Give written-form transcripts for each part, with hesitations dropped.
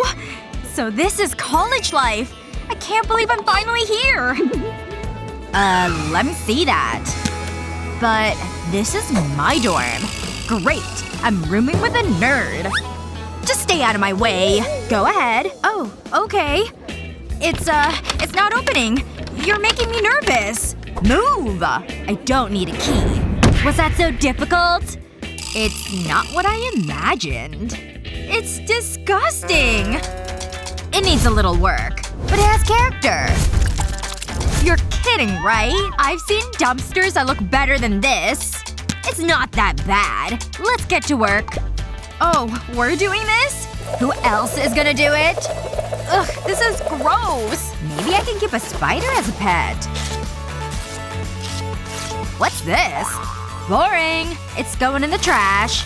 Whoa! So this is college life. I can't believe I'm finally here. Let me see that. But this is my dorm. Great. I'm rooming with a nerd. Just stay out of my way. Go ahead. Oh, okay. It's not opening. You're making me nervous. Move! I don't need a key. Was that so difficult? It's not what I imagined. It's disgusting. It needs a little work. But it has character. You're kidding, right? I've seen dumpsters that look better than this. It's not that bad. Let's get to work. Oh, we're doing this? Who else is gonna do it? Ugh, this is gross. Maybe I can keep a spider as a pet. What's this? Boring. It's going in the trash.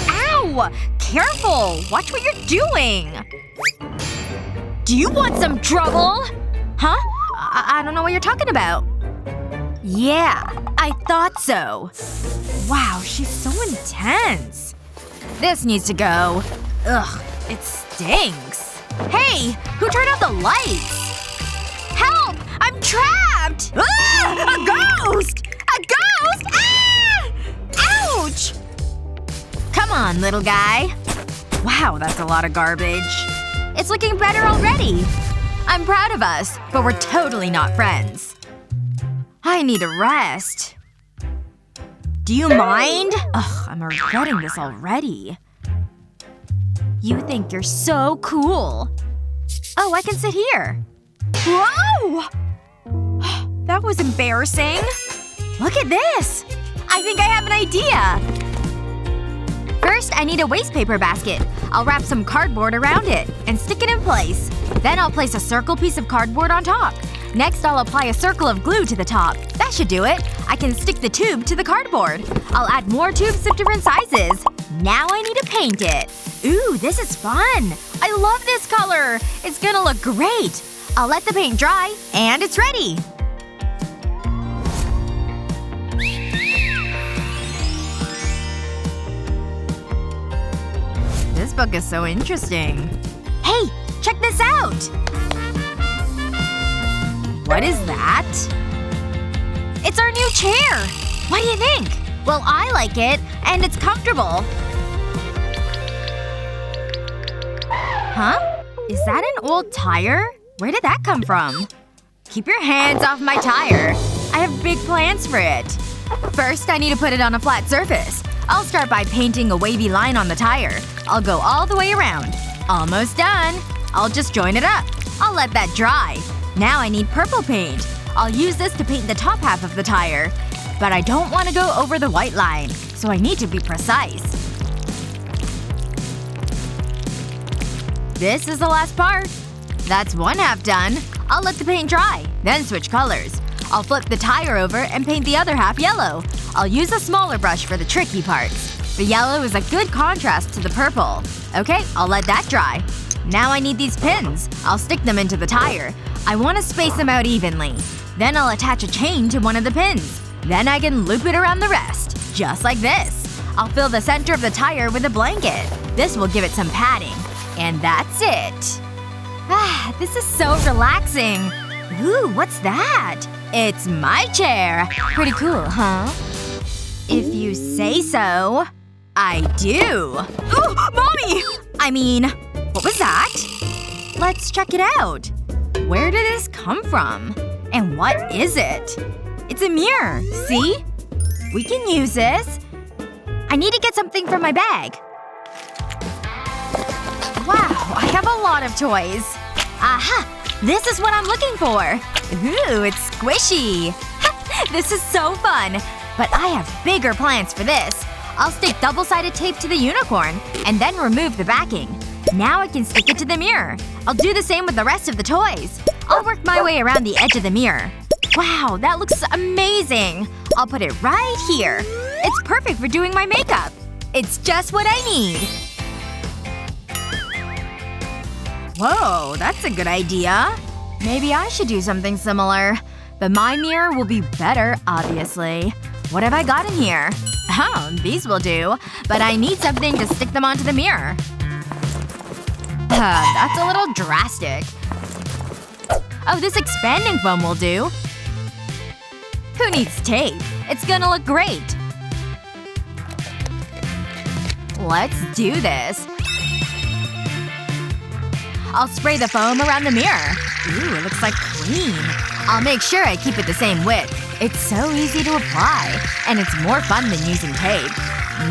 Ow! Careful! Watch what you're doing! Do you want some trouble? Huh? I don't know what you're talking about. Yeah, I thought so. Wow, she's so intense. This needs to go. Ugh, it stinks. Hey! Who turned out the lights? Help! I'm trapped! Ah! A ghost! A ghost! Ah! Ouch! Come on, little guy. Wow, that's a lot of garbage. It's looking better already. I'm proud of us, but we're totally not friends. I need a rest. Do you mind? Ugh, I'm regretting this already. You think you're so cool. Oh, I can sit here. Whoa! That was embarrassing. Look at this! I think I have an idea! First, I need a waste paper basket. I'll wrap some cardboard around it and stick it in place. Then I'll place a circle piece of cardboard on top. Next, I'll apply a circle of glue to the top. That should do it. I can stick the tube to the cardboard. I'll add more tubes of different sizes. Now I need to paint it. Ooh, this is fun! I love this color! It's gonna look great! I'll let the paint dry, and it's ready! This book is so interesting. Hey! Check this out! What is that? It's our new chair! What do you think? Well, I like it, and it's comfortable. Huh? Is that an old tire? Where did that come from? Keep your hands off my tire. I have big plans for it. First, I need to put it on a flat surface. I'll start by painting a wavy line on the tire. I'll go all the way around. Almost done. I'll just join it up. I'll let that dry. Now I need purple paint. I'll use this to paint the top half of the tire. But I don't want to go over the white line, so I need to be precise. This is the last part. That's one half done. I'll let the paint dry, then switch colors. I'll flip the tire over and paint the other half yellow. I'll use a smaller brush for the tricky parts. The yellow is a good contrast to the purple. Okay, I'll let that dry. Now I need these pins. I'll stick them into the tire. I want to space them out evenly. Then I'll attach a chain to one of the pins. Then I can loop it around the rest. Just like this. I'll fill the center of the tire with a blanket. This will give it some padding. And that's it. Ah, this is so relaxing. Ooh, what's that? It's my chair. Pretty cool, huh? If you say so. I do. Oh, Mommy! I mean, what was that? Let's check it out. Where did this come from? And what is it? It's a mirror. See? We can use this. I need to get something from my bag. Wow, I have a lot of toys. Aha! This is what I'm looking for. Ooh, it's squishy. This is so fun. But I have bigger plans for this. I'll stick double-sided tape to the unicorn, and then remove the backing. Now I can stick it to the mirror. I'll do the same with the rest of the toys. I'll work my way around the edge of the mirror. Wow, that looks amazing! I'll put it right here. It's perfect for doing my makeup. It's just what I need. Whoa, that's a good idea. Maybe I should do something similar. But my mirror will be better, obviously. What have I got in here? Oh, these will do. But I need something to stick them onto the mirror. That's a little drastic. Oh, this expanding foam will do. Who needs tape? It's gonna look great. Let's do this. I'll spray the foam around the mirror. Ooh, it looks like cream. I'll make sure I keep it the same width. It's so easy to apply. And it's more fun than using tape.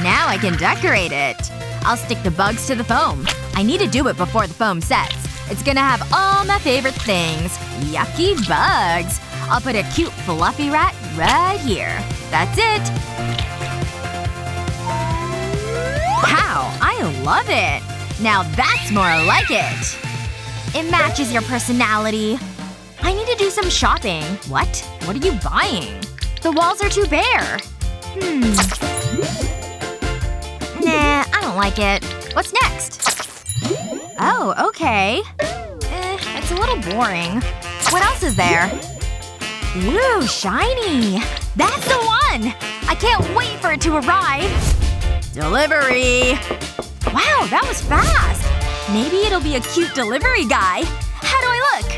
Now I can decorate it. I'll stick the bugs to the foam. I need to do it before the foam sets. It's gonna have all my favorite things. Yucky bugs. I'll put a cute fluffy rat right here. That's it. Wow, I love it. Now that's more like it. It matches your personality. I need to do some shopping. What? What are you buying? The walls are too bare. Nah, I don't like it. What's next? Oh, okay. It's a little boring. What else is there? Ooh, shiny. That's the one! I can't wait for it to arrive. Delivery. Wow, that was fast. Maybe it'll be a cute delivery guy. How do I look?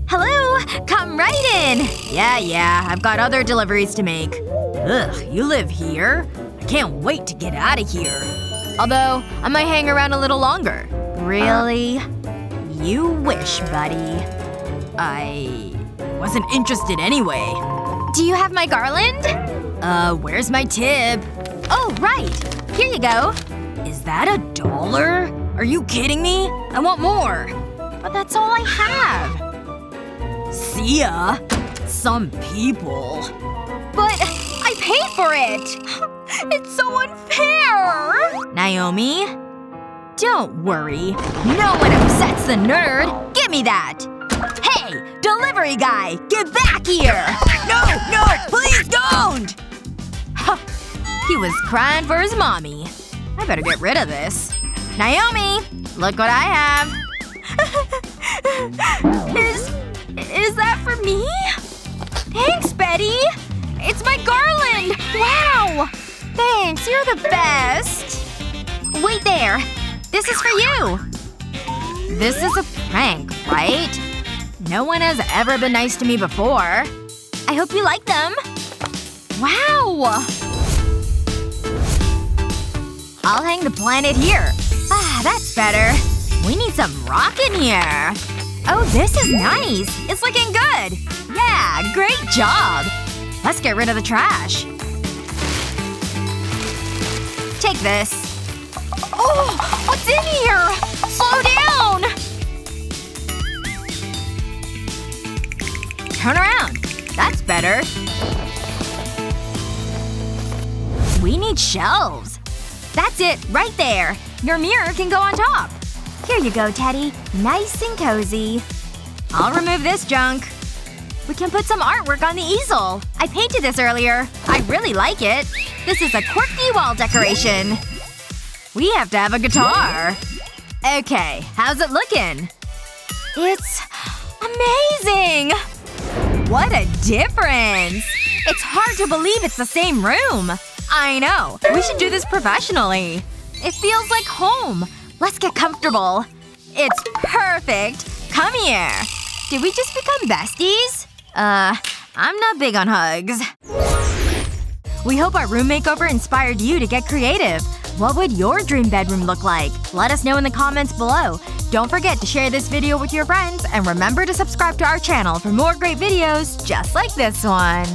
Hello? Come right in. Yeah, I've got other deliveries to make. Ugh, you live here? I can't wait to get out of here. Although, I might hang around a little longer. Really? You wish, buddy. I wasn't interested anyway. Do you have my garland? Where's my tip? Oh, right. Here you go. Is that $1? Are you kidding me? I want more. But that's all I have. See ya. Some people. But I paid for it! It's so unfair! Naomi? Don't worry. No one upsets the nerd. Give me that! Hey! Delivery guy! Get back here! No! Please don't! Huh. He was crying for his mommy. I better get rid of this. Naomi! Look what I have. Is that for me? Thanks, Betty! It's my garland! Wow! Thanks, you're the best. Wait there. This is for you. This is a prank, right? No one has ever been nice to me before. I hope you like them. Wow! I'll hang the planet here. Ah, that's better. We need some rock in here. Oh, this is nice. It's looking good. Yeah, great job. Let's get rid of the trash. Take this. Oh! What's in here? Slow down! Turn around. That's better. We need shelves. That's it, right there. Your mirror can go on top. Here you go, Teddy. Nice and cozy. I'll remove this junk. We can put some artwork on the easel. I painted this earlier. I really like it. This is a quirky wall decoration. We have to have a guitar. Okay, how's it looking? It's amazing! What a difference! It's hard to believe it's the same room. I know. We should do this professionally. It feels like home. Let's get comfortable. It's perfect. Come here. Did we just become besties? I'm not big on hugs. We hope our room makeover inspired you to get creative. What would your dream bedroom look like? Let us know in the comments below. Don't forget to share this video with your friends, and remember to subscribe to our channel for more great videos just like this one.